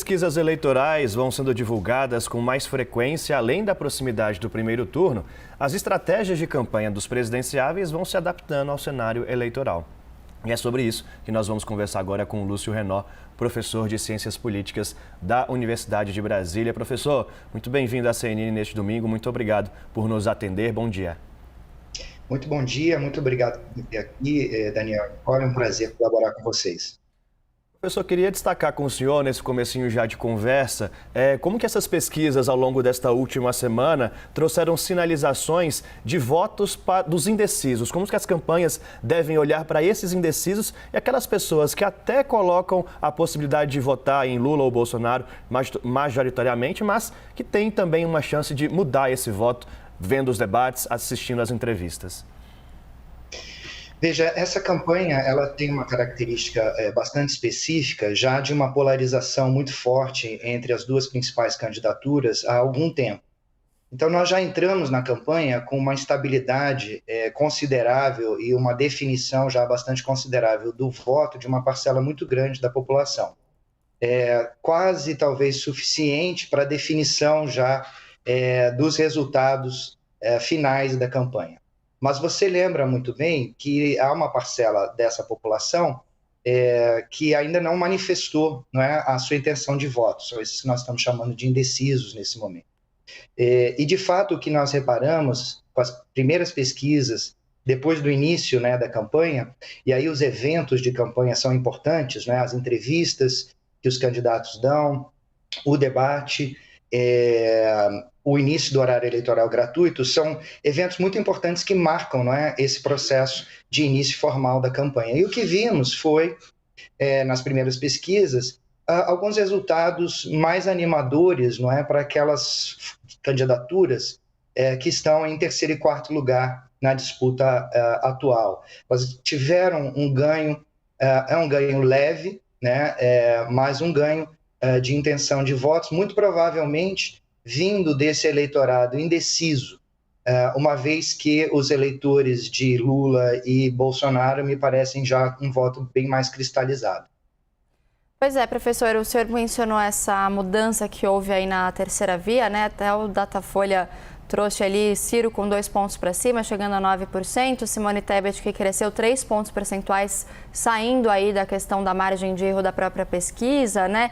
pesquisas eleitorais vão sendo divulgadas com mais frequência, além da proximidade do primeiro turno, as estratégias de campanha dos presidenciáveis vão se adaptando ao cenário eleitoral. E é sobre isso que nós vamos conversar agora com o Lúcio Renó, professor de Ciências Políticas da Universidade de Brasília. Professor, muito bem-vindo à CNN neste domingo. Muito obrigado por nos atender. Bom dia. Muito bom dia, muito obrigado por ter aqui, Daniel. É um prazer colaborar com vocês. Professor, queria destacar com o senhor, nesse comecinho já de conversa, como que essas pesquisas ao longo desta última semana trouxeram sinalizações de votos dos indecisos? Como que as campanhas devem olhar para esses indecisos e aquelas pessoas que até colocam a possibilidade de votar em Lula ou Bolsonaro majoritariamente, mas que têm também uma chance de mudar esse voto vendo os debates, assistindo às entrevistas? Veja, essa campanha ela tem uma característica bastante específica, já de uma polarização muito forte entre as duas principais candidaturas há algum tempo. Então, nós já entramos na campanha com uma estabilidade considerável e uma definição já bastante considerável do voto de uma parcela muito grande da população. Quase, talvez, suficiente para a definição já dos resultados finais da campanha. Mas você lembra muito bem que há uma parcela dessa população que ainda não manifestou, não é, a sua intenção de voto. São esses que nós estamos chamando de indecisos nesse momento. E, de fato, o que nós reparamos com as primeiras pesquisas, depois do início, né, da campanha, e aí os eventos de campanha são importantes, né, as entrevistas que os candidatos dão, o debate, o início do horário eleitoral gratuito, são eventos muito importantes que marcam, não é, esse processo de início formal da campanha. E o que vimos foi, nas primeiras pesquisas, alguns resultados mais animadores, não é, para aquelas candidaturas que estão em terceiro e quarto lugar na disputa atual. Elas tiveram um ganho, um ganho leve, né, mas um ganho de intenção de votos, muito provavelmente vindo desse eleitorado indeciso, uma vez que os eleitores de Lula e Bolsonaro me parecem já um voto bem mais cristalizado. Pois é, professor, o senhor mencionou essa mudança que houve aí na terceira via, né? Até o Datafolha trouxe ali Ciro com 2 pontos para cima, chegando a 9%, Simone Tebet que cresceu 3 pontos percentuais, saindo aí da questão da margem de erro da própria pesquisa, né?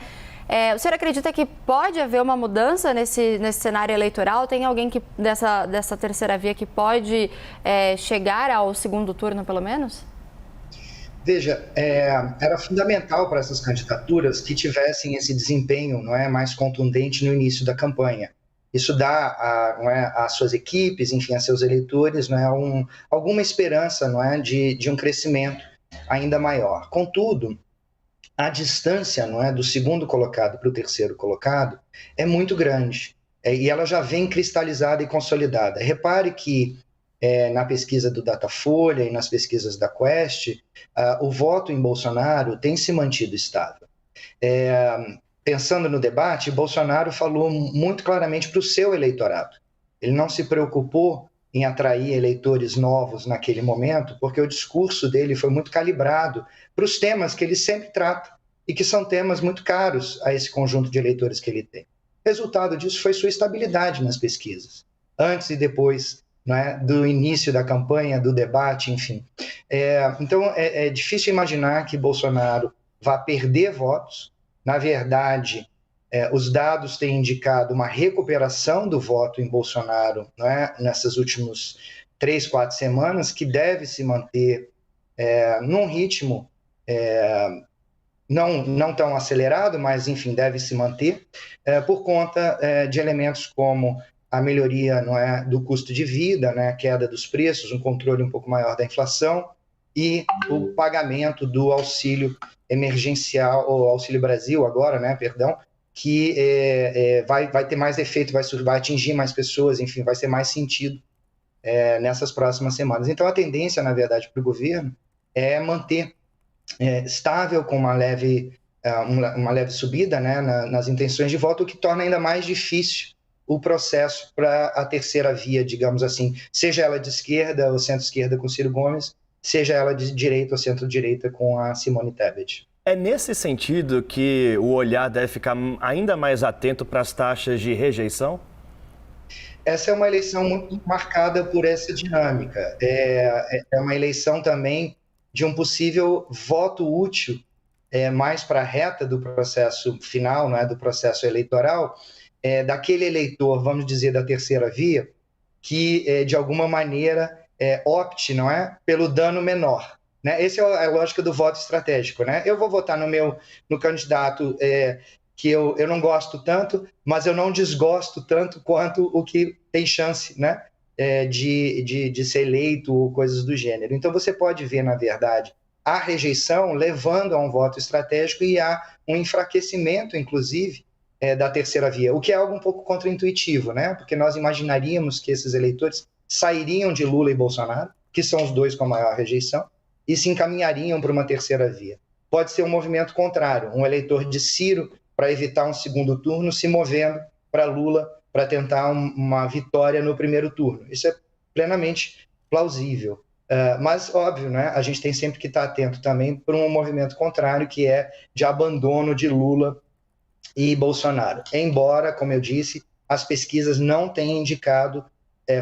O senhor acredita que pode haver uma mudança nesse cenário eleitoral? Tem alguém dessa terceira via que pode chegar ao segundo turno, pelo menos? Veja, era fundamental para essas candidaturas que tivessem esse desempenho, não é, mais contundente no início da campanha. Isso dá às suas equipes, enfim, a seus eleitores, não é, alguma esperança, não é, de um crescimento ainda maior. Contudo, a distância, não é, do segundo colocado para o terceiro colocado é muito grande, e ela já vem cristalizada e consolidada. Repare que na pesquisa do Datafolha e nas pesquisas da Quest, o voto em Bolsonaro tem se mantido estável. Pensando no debate, Bolsonaro falou muito claramente para o seu eleitorado. Ele não se preocupou em atrair eleitores novos naquele momento, porque o discurso dele foi muito calibrado para os temas que ele sempre trata e que são temas muito caros a esse conjunto de eleitores que ele tem. O resultado disso foi sua estabilidade nas pesquisas, antes e depois, não é, do início da campanha, do debate, enfim. Então, é difícil imaginar que Bolsonaro vá perder votos. Na verdade, os dados têm indicado uma recuperação do voto em Bolsonaro, não é, nessas últimas 3, 4 semanas, que deve se manter num ritmo não tão acelerado, mas, enfim, deve se manter, por conta de elementos como a melhoria, não é, do custo de vida, né, a queda dos preços, um controle um pouco maior da inflação e o pagamento do auxílio emergencial, ou Auxílio Brasil agora, né, perdão, que vai ter mais efeito, vai atingir mais pessoas, enfim, vai ser mais sentido nessas próximas semanas. Então, a tendência, na verdade, para o governo é manter estável com uma leve subida, né, nas intenções de voto, o que torna ainda mais difícil o processo para a terceira via, digamos assim, seja ela de esquerda ou centro-esquerda com Ciro Gomes, seja ela de direita ou centro-direita com a Simone Tebet. É nesse sentido que o olhar deve ficar ainda mais atento para as taxas de rejeição? Essa é uma eleição muito marcada por essa dinâmica. É uma eleição também de um possível voto útil mais para a reta do processo final, não é, do processo eleitoral, daquele eleitor, vamos dizer, da terceira via, que de alguma maneira opte, não é, pelo dano menor. Né? Essa é a lógica do voto estratégico. Né? Eu vou votar no candidato que eu não gosto tanto, mas eu não desgosto tanto quanto o que tem chance, né, de ser eleito ou coisas do gênero. Então você pode ver, na verdade, a rejeição levando a um voto estratégico e a um enfraquecimento, inclusive, da terceira via, o que é algo um pouco contraintuitivo, né? Porque nós imaginaríamos que esses eleitores sairiam de Lula e Bolsonaro, que são os dois com a maior rejeição, e se encaminhariam para uma terceira via. Pode ser um movimento contrário, um eleitor de Ciro, para evitar um segundo turno, se movendo para Lula, para tentar uma vitória no primeiro turno. Isso é plenamente plausível. Mas, óbvio, né, a gente tem sempre que estar atento também para um movimento contrário, que é de abandono de Lula e Bolsonaro. Embora, como eu disse, as pesquisas não tenham indicado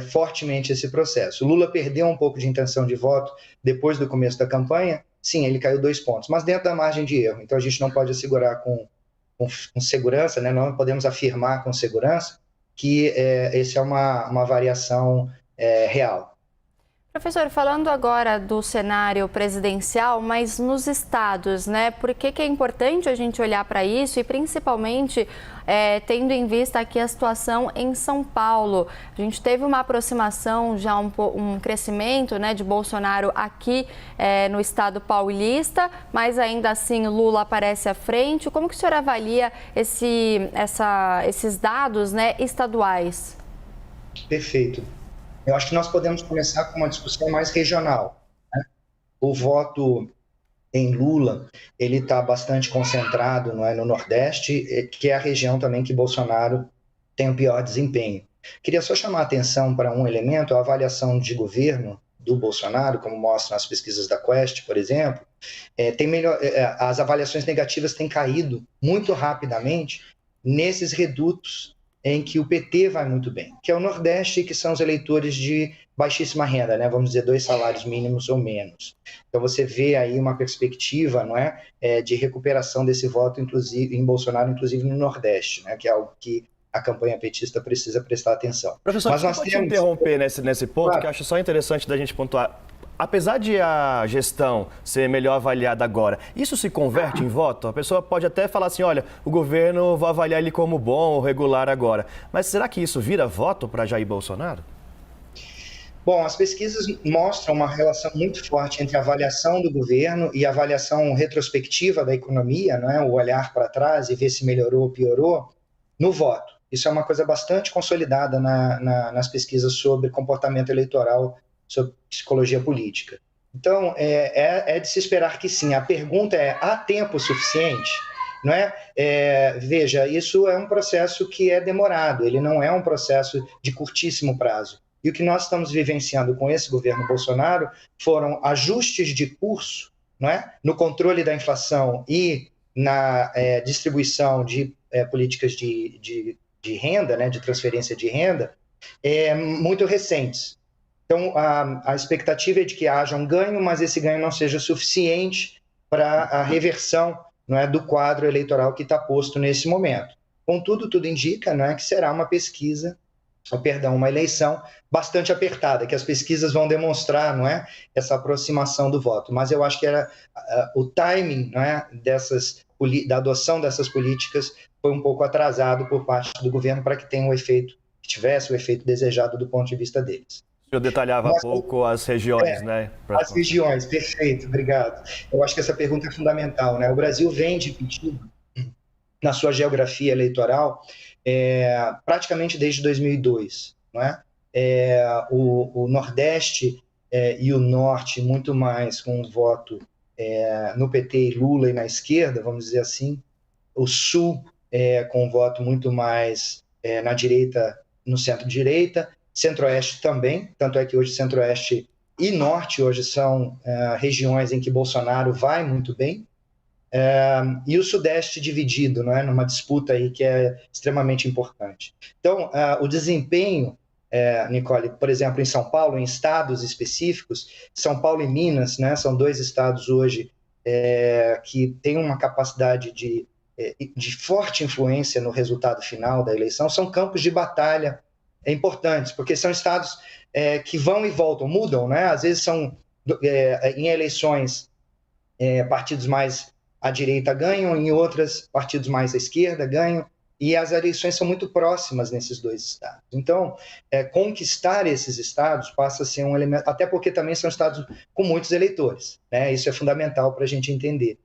fortemente esse processo. Lula perdeu um pouco de intenção de voto depois do começo da campanha. Sim, ele caiu 2 pontos, mas dentro da margem de erro. Então, a gente não pode assegurar com segurança, né? Não podemos afirmar com segurança que essa é uma variação real. Professor, falando agora do cenário presidencial, mas nos estados, né? Por que é importante a gente olhar para isso e principalmente tendo em vista aqui a situação em São Paulo? A gente teve uma aproximação, já um crescimento, né, de Bolsonaro aqui no estado paulista, mas ainda assim Lula aparece à frente. Como que o senhor avalia esses dados, né, estaduais? Perfeito. Eu acho que nós podemos começar com uma discussão mais regional. Né? O voto em Lula, ele está bastante concentrado, não é, no Nordeste, que é a região também que Bolsonaro tem o pior desempenho. Queria só chamar a atenção para um elemento, a avaliação de governo do Bolsonaro, como mostram as pesquisas da Quest, por exemplo, as avaliações negativas têm caído muito rapidamente nesses redutos em que o PT vai muito bem, que é o Nordeste, que são os eleitores de baixíssima renda, né? Vamos dizer, 2 salários mínimos ou menos. Então você vê aí uma perspectiva, não é, de recuperação desse voto, inclusive em Bolsonaro, inclusive no Nordeste, né? Que é algo que a campanha petista precisa prestar atenção. Professor, mas nós temos... interromper nesse ponto, claro, que eu acho só interessante da gente pontuar. Apesar de a gestão ser melhor avaliada agora, isso se converte em voto? A pessoa pode até falar assim, olha, o governo vai avaliar ele como bom ou regular agora. Mas será que isso vira voto para Jair Bolsonaro? Bom, as pesquisas mostram uma relação muito forte entre a avaliação do governo e a avaliação retrospectiva da economia, não é? O olhar para trás e ver se melhorou ou piorou, no voto. Isso é uma coisa bastante consolidada nas pesquisas sobre comportamento eleitoral, sobre psicologia política. Então, é de se esperar que sim. A pergunta é, há tempo suficiente? Não é? Veja, isso é um processo que é demorado, ele não é um processo de curtíssimo prazo. E o que nós estamos vivenciando com esse governo Bolsonaro foram ajustes de curso, não é? No controle da inflação e na distribuição de políticas de renda, né? De transferência de renda, muito recentes. Então, a expectativa é de que haja um ganho, mas esse ganho não seja suficiente para a reversão, não é, do quadro eleitoral que está posto nesse momento. Contudo, tudo indica, não é, que será uma eleição bastante apertada, que as pesquisas vão demonstrar, não é, essa aproximação do voto. Mas eu acho que o timing, não é, da adoção dessas políticas foi um pouco atrasado por parte do governo para que tivesse o efeito desejado do ponto de vista deles. O senhor detalhava há pouco as regiões, né? As regiões, perfeito, obrigado. Eu acho que essa pergunta é fundamental, né? O Brasil vem dividido na sua geografia eleitoral praticamente desde 2002, não é? O Nordeste e o Norte muito mais com o voto no PT e Lula e na esquerda, vamos dizer assim. O Sul com o voto muito mais na direita, no centro-direita. Centro-Oeste também, tanto é que hoje Centro-Oeste e Norte hoje são regiões em que Bolsonaro vai muito bem. e o Sudeste dividido, não é? Numa disputa aí que é extremamente importante. Então, o desempenho, Nicole, por exemplo, em São Paulo, em estados específicos, São Paulo e Minas, né, são dois estados hoje que têm uma capacidade de forte influência no resultado final da eleição, são campos de batalha importantes, porque são estados que vão e voltam, mudam, né? Às vezes são, em eleições, partidos mais à direita ganham, em outras, partidos mais à esquerda ganham, e as eleições são muito próximas nesses dois estados. Então, conquistar esses estados passa a ser um elemento, até porque também são estados com muitos eleitores, né? Isso é fundamental para a gente entender.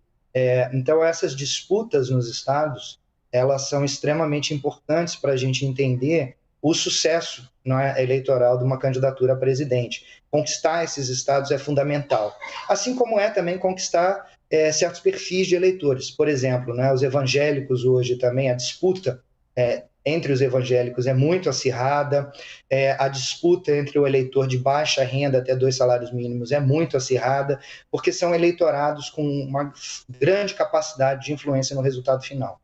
Então, essas disputas nos estados, elas são extremamente importantes para a gente entender o sucesso, não é, eleitoral de uma candidatura a presidente. Conquistar esses estados é fundamental. Assim como é também conquistar certos perfis de eleitores. Por exemplo, né, os evangélicos hoje também, a disputa entre os evangélicos é muito acirrada, a disputa entre o eleitor de baixa renda até 2 salários mínimos é muito acirrada, porque são eleitorados com uma grande capacidade de influência no resultado final.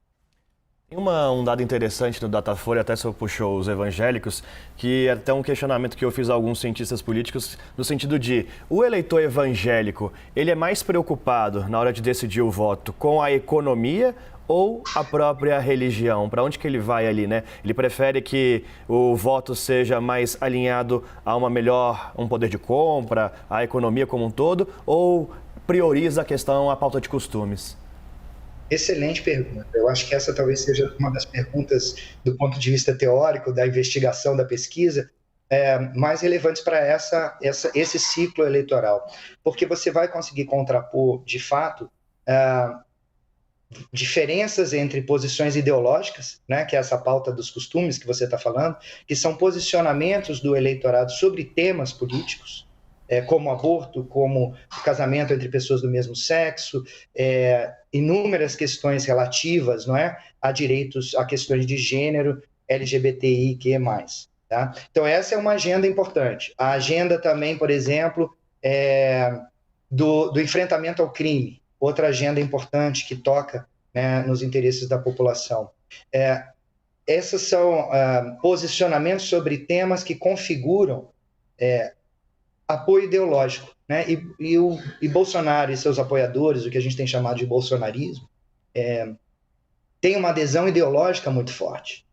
Tem um dado interessante no Datafolha, até se eu puxou os evangélicos, que é até um questionamento que eu fiz a alguns cientistas políticos, no sentido de, o eleitor evangélico, ele é mais preocupado na hora de decidir o voto com a economia ou a própria religião? Para onde que ele vai ali, né? Ele prefere que o voto seja mais alinhado a um poder de compra, à economia como um todo, ou prioriza a pauta de costumes? Excelente pergunta. Eu acho que essa talvez seja uma das perguntas, do ponto de vista teórico, da investigação, da pesquisa, mais relevantes para esse ciclo eleitoral. Porque você vai conseguir contrapor, de fato, diferenças entre posições ideológicas, né, que é essa pauta dos costumes que você está falando, que são posicionamentos do eleitorado sobre temas políticos, como aborto, como casamento entre pessoas do mesmo sexo, inúmeras questões relativas, não é, a direitos, a questões de gênero, LGBTIQ+. Tá? Então, essa é uma agenda importante. A agenda também, por exemplo, do enfrentamento ao crime, outra agenda importante que toca, né, nos interesses da população. Esses são posicionamentos sobre temas que configuram apoio ideológico, né? E Bolsonaro e seus apoiadores, o que a gente tem chamado de bolsonarismo, tem uma adesão ideológica muito forte.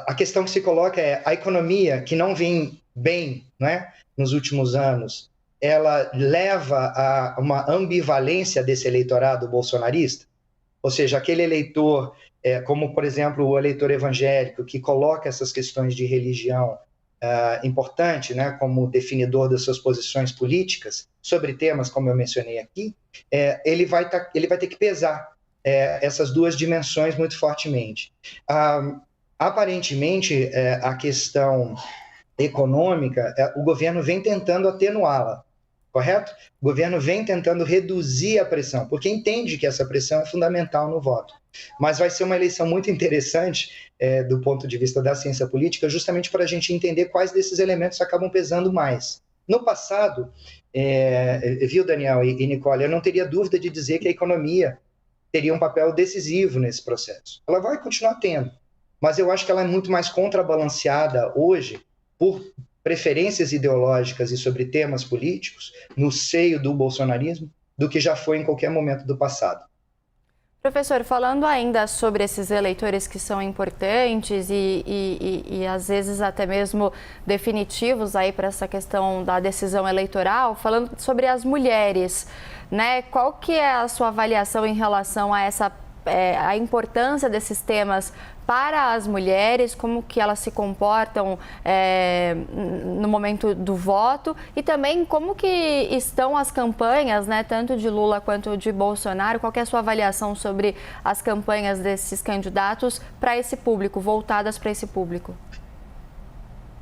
A questão que se coloca é a economia, que não vem bem, né, nos últimos anos, ela leva a uma ambivalência desse eleitorado bolsonarista, ou seja, aquele eleitor, como, por exemplo, o eleitor evangélico, que coloca essas questões de religião importante, né, como definidor das suas posições políticas sobre temas, como eu mencionei aqui, ele vai ter que pesar essas duas dimensões muito fortemente. Aparentemente, a questão econômica, o governo vem tentando atenuá-la, correto? O governo vem tentando reduzir a pressão, porque entende que essa pressão é fundamental no voto. Mas vai ser uma eleição muito interessante do ponto de vista da ciência política, justamente para a gente entender quais desses elementos acabam pesando mais. No passado, viu, Daniel e Nicole, eu não teria dúvida de dizer que a economia teria um papel decisivo nesse processo. Ela vai continuar tendo, mas eu acho que ela é muito mais contrabalanceada hoje por preferências ideológicas e sobre temas políticos no seio do bolsonarismo do que já foi em qualquer momento do passado. Professor, falando ainda sobre esses eleitores que são importantes e às vezes até mesmo definitivos aí para essa questão da decisão eleitoral, falando sobre as mulheres, né? Qual que é a sua avaliação em relação a a importância desses temas para as mulheres, como que elas se comportam no momento do voto e também como que estão as campanhas, né, tanto de Lula quanto de Bolsonaro? Qual que é a sua avaliação sobre as campanhas desses candidatos para esse público, voltadas para esse público?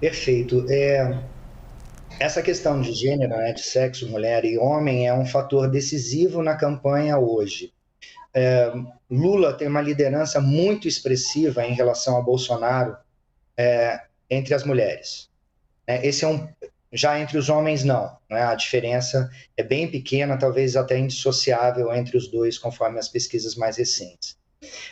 Perfeito. Essa questão de gênero, né, de sexo, mulher e homem, é um fator decisivo na campanha hoje. Lula tem uma liderança muito expressiva em relação a Bolsonaro entre as mulheres. Esse é Já entre os homens, não, né? A diferença é bem pequena, talvez até indissociável entre os dois, conforme as pesquisas mais recentes.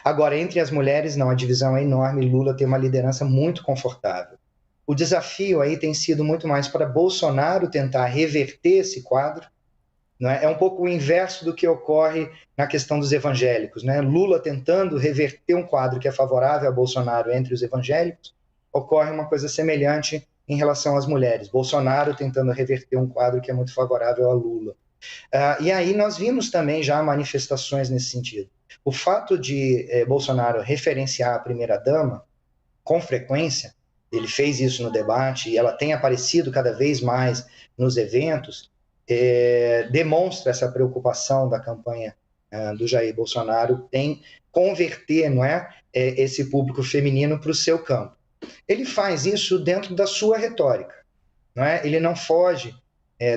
Agora, entre as mulheres, não, a divisão é enorme, Lula tem uma liderança muito confortável. O desafio aí tem sido muito mais para Bolsonaro tentar reverter esse quadro, né? É um pouco o inverso do que ocorre na questão dos evangélicos, né? Lula tentando reverter um quadro que é favorável a Bolsonaro entre os evangélicos, ocorre uma coisa semelhante em relação às mulheres. Bolsonaro tentando reverter um quadro que é muito favorável a Lula. E aí nós vimos também já manifestações nesse sentido. O fato de Bolsonaro referenciar a primeira-dama com frequência, ele fez isso no debate e ela tem aparecido cada vez mais nos eventos, demonstra essa preocupação da campanha do Jair Bolsonaro em converter, não é, esse público feminino para o seu campo. Ele faz isso dentro da sua retórica, não é? Ele não foge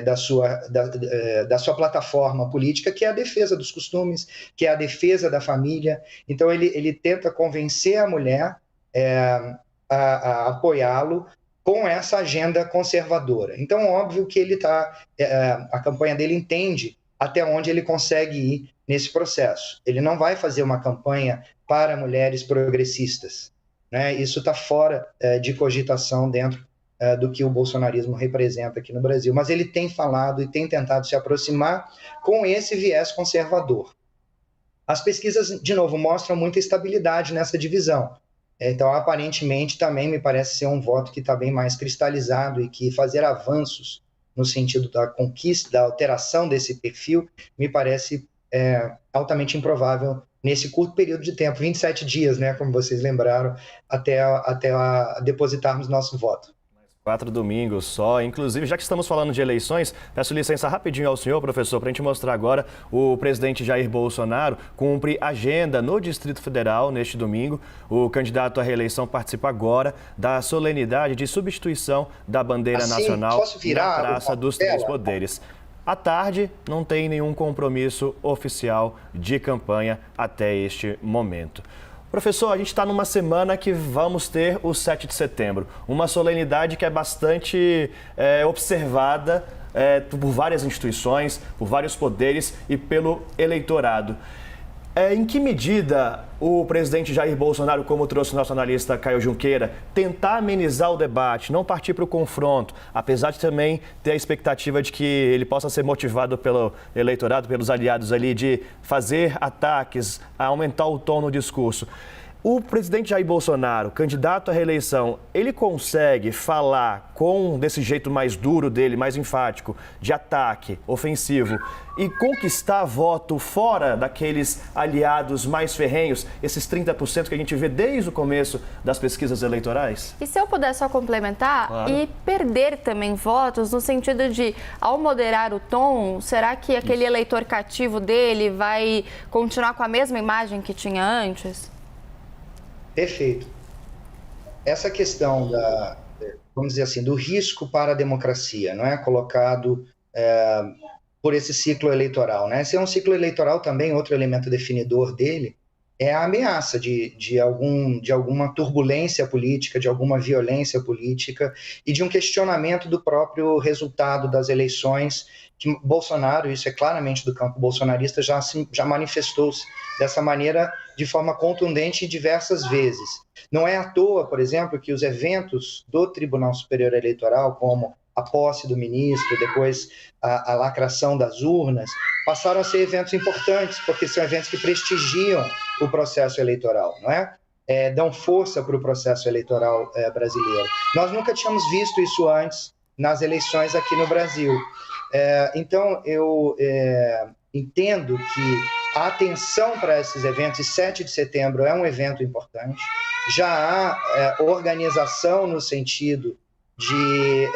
da sua plataforma política, que é a defesa dos costumes, que é a defesa da família. Então, ele tenta convencer a mulher a apoiá-lo com essa agenda conservadora. Então, óbvio que a campanha dele entende até onde ele consegue ir nesse processo. Ele não vai fazer uma campanha para mulheres progressistas, né? Isso está fora de cogitação dentro do que o bolsonarismo representa aqui no Brasil. Mas ele tem falado e tem tentado se aproximar com esse viés conservador. As pesquisas, de novo, mostram muita estabilidade nessa divisão. Então, aparentemente, também me parece ser um voto que está bem mais cristalizado e que fazer avanços no sentido da conquista, da alteração desse perfil, me parece altamente improvável nesse curto período de tempo, 27 dias, né, como vocês lembraram, até depositarmos nosso voto. 4 domingos só. Inclusive, já que estamos falando de eleições, peço licença rapidinho ao senhor, professor, para a gente mostrar agora o presidente Jair Bolsonaro cumpre agenda no Distrito Federal neste domingo. O candidato à reeleição participa agora da solenidade de substituição da bandeira nacional na Praça dos Três Poderes. À tarde, não tem nenhum compromisso oficial de campanha até este momento. Professor, a gente está numa semana que vamos ter o 7 de setembro, uma solenidade que é bastante observada por várias instituições, por vários poderes e pelo eleitorado. Em que medida o presidente Jair Bolsonaro, como trouxe o nosso analista Caio Junqueira, tentar amenizar o debate, não partir para o confronto, apesar de também ter a expectativa de que ele possa ser motivado pelo eleitorado, pelos aliados ali, de fazer ataques, aumentar o tom no discurso. O presidente Jair Bolsonaro, candidato à reeleição, ele consegue falar desse jeito mais duro dele, mais enfático, de ataque, ofensivo, e conquistar voto fora daqueles aliados mais ferrenhos, esses 30% que a gente vê desde o começo das pesquisas eleitorais? E se eu puder só complementar, claro, e perder também votos no sentido de, ao moderar o tom, será que aquele eleitor cativo dele vai continuar com a mesma imagem que tinha antes? Perfeito. Essa questão vamos dizer assim, do risco para a democracia, não é, colocado por esse ciclo eleitoral, né? Esse é um ciclo eleitoral também, outro elemento definidor dele é a ameaça de alguma turbulência política, de alguma violência política e de um questionamento do próprio resultado das eleições, que Bolsonaro, isso é claramente do campo bolsonarista, já manifestou-se dessa maneira de forma contundente diversas vezes. Não é à toa, por exemplo, que os eventos do Tribunal Superior Eleitoral, como a posse do ministro, depois a lacração das urnas, passaram a ser eventos importantes, porque são eventos que prestigiam o processo eleitoral, não é? Dão força para o processo eleitoral brasileiro. Nós nunca tínhamos visto isso antes nas eleições aqui no Brasil. Então, eu entendo que a atenção para esses eventos, e 7 de setembro é um evento importante, já há organização no sentido de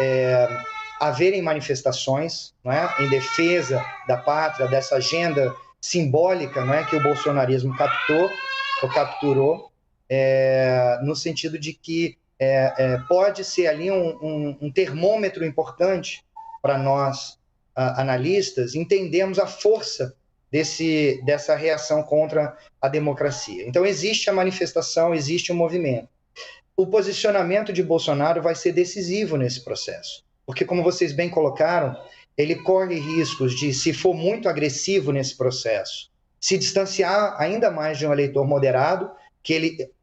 haverem manifestações, não é, em defesa da pátria, dessa agenda simbólica, não é, que o bolsonarismo capturou, no sentido de que pode ser ali um termômetro importante para nós, analistas, entendermos a força dessa reação contra a democracia. Então, existe a manifestação, existe o movimento. O posicionamento de Bolsonaro vai ser decisivo nesse processo, porque, como vocês bem colocaram, ele corre riscos de, se for muito agressivo nesse processo, se distanciar ainda mais de um eleitor moderado,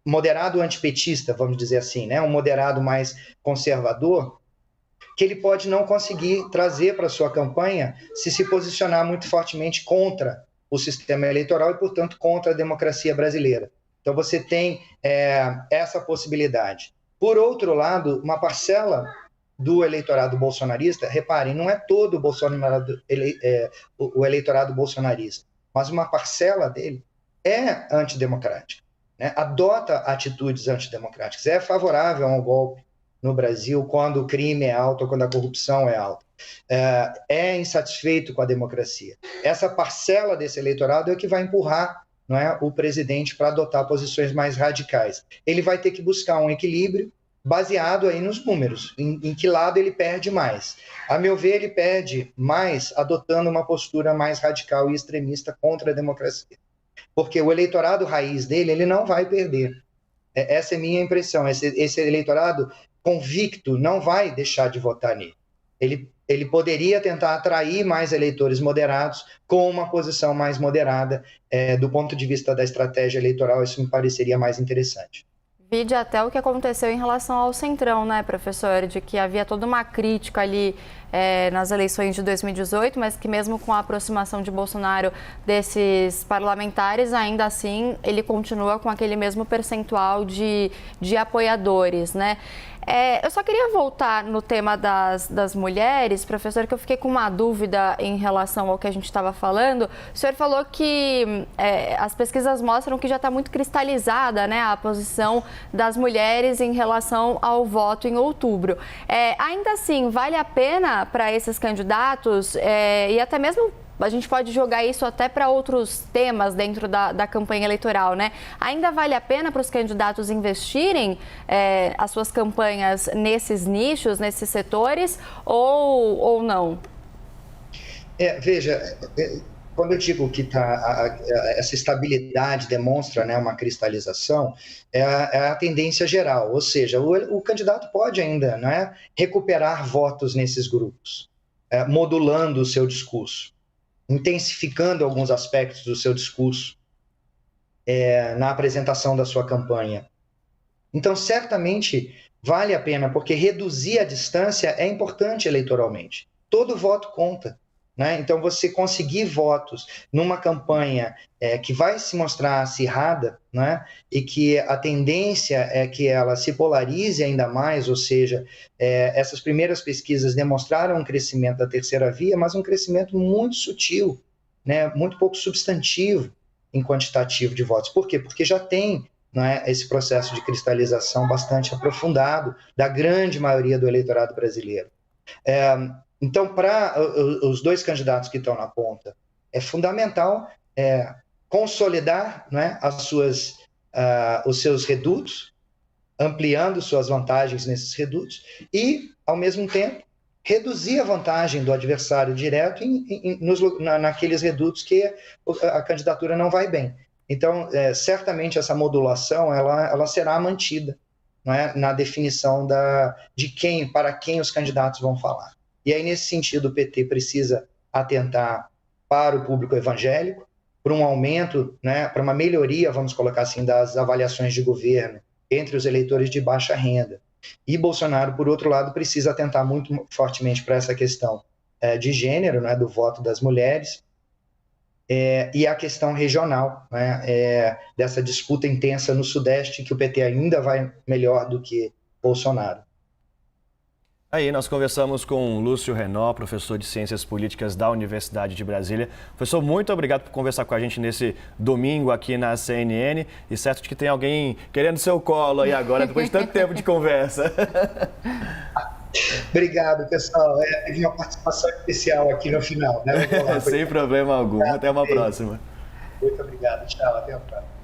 moderado antipetista, vamos dizer assim, né? Um moderado mais conservador, que ele pode não conseguir trazer para a sua campanha se posicionar muito fortemente contra o sistema eleitoral e, portanto, contra a democracia brasileira. Então, você tem essa possibilidade. Por outro lado, uma parcela do eleitorado bolsonarista, reparem, não é todo o eleitorado bolsonarista, mas uma parcela dele é antidemocrática, né? Adota atitudes antidemocráticas, é favorável a um golpe no Brasil quando o crime é alto ou quando a corrupção é alta, é insatisfeito com a democracia. Essa parcela desse eleitorado é que vai empurrar, não é, o presidente para adotar posições mais radicais. Ele vai ter que buscar um equilíbrio baseado aí nos números, em que lado ele perde mais. A meu ver, ele perde mais adotando uma postura mais radical e extremista contra a democracia. Porque o eleitorado raiz dele, ele não vai perder. Essa é a minha impressão. Esse eleitorado convicto não vai deixar de votar nele. Ele poderia tentar atrair mais eleitores moderados com uma posição mais moderada. Do ponto de vista da estratégia eleitoral, isso me pareceria mais interessante. Vide até o que aconteceu em relação ao Centrão, né, professor? De que havia toda uma crítica ali nas eleições de 2018, mas que mesmo com a aproximação de Bolsonaro desses parlamentares, ainda assim ele continua com aquele mesmo percentual de apoiadores, né? Eu só queria voltar no tema das mulheres, professor, que eu fiquei com uma dúvida em relação ao que a gente estava falando. O senhor falou que as pesquisas mostram que já está muito cristalizada, né, a posição das mulheres em relação ao voto em outubro. Ainda assim, vale a pena para esses candidatos e até mesmo a gente pode jogar isso até para outros temas dentro da campanha eleitoral, né? Ainda vale a pena para os candidatos investirem as suas campanhas nesses nichos, nesses setores, ou não? Veja, quando eu digo que essa estabilidade demonstra, né, uma cristalização, é a tendência geral, ou seja, o candidato pode ainda, né, recuperar votos nesses grupos, modulando o seu discurso, intensificando alguns aspectos do seu discurso na apresentação da sua campanha. Então, certamente, vale a pena, porque reduzir a distância é importante eleitoralmente. Todo voto conta, né? Então, você conseguir votos numa campanha que vai se mostrar acirrada, né? E que a tendência é que ela se polarize ainda mais, ou seja, essas primeiras pesquisas demonstraram um crescimento da terceira via, mas um crescimento muito sutil, né? Muito pouco substantivo em quantitativo de votos. Por quê? Porque já tem, não é, esse processo de cristalização bastante aprofundado da grande maioria do eleitorado brasileiro. Então, para os dois candidatos que estão na ponta, é fundamental consolidar, né, os seus redutos, ampliando suas vantagens nesses redutos e, ao mesmo tempo, reduzir a vantagem do adversário direto naqueles redutos que a candidatura não vai bem. Então, certamente essa modulação ela será mantida, não é, na definição para quem os candidatos vão falar. E aí, nesse sentido, o PT precisa atentar para o público evangélico, para um aumento, né, para uma melhoria, vamos colocar assim, das avaliações de governo entre os eleitores de baixa renda. E Bolsonaro, por outro lado, precisa atentar muito fortemente para essa questão de gênero, né, do voto das mulheres, e a questão regional, né, dessa disputa intensa no Sudeste, que o PT ainda vai melhor do que Bolsonaro. Aí nós conversamos com Lúcio Renaud, professor de Ciências Políticas da Universidade de Brasília. Professor, muito obrigado por conversar com a gente nesse domingo aqui na CNN. E certo de que tem alguém querendo seu colo aí agora, depois de tanto tempo de conversa. Obrigado, pessoal. Teve uma participação especial aqui no final, né? Sem problema algum. Até uma próxima. Muito obrigado. Tchau. Até a próxima.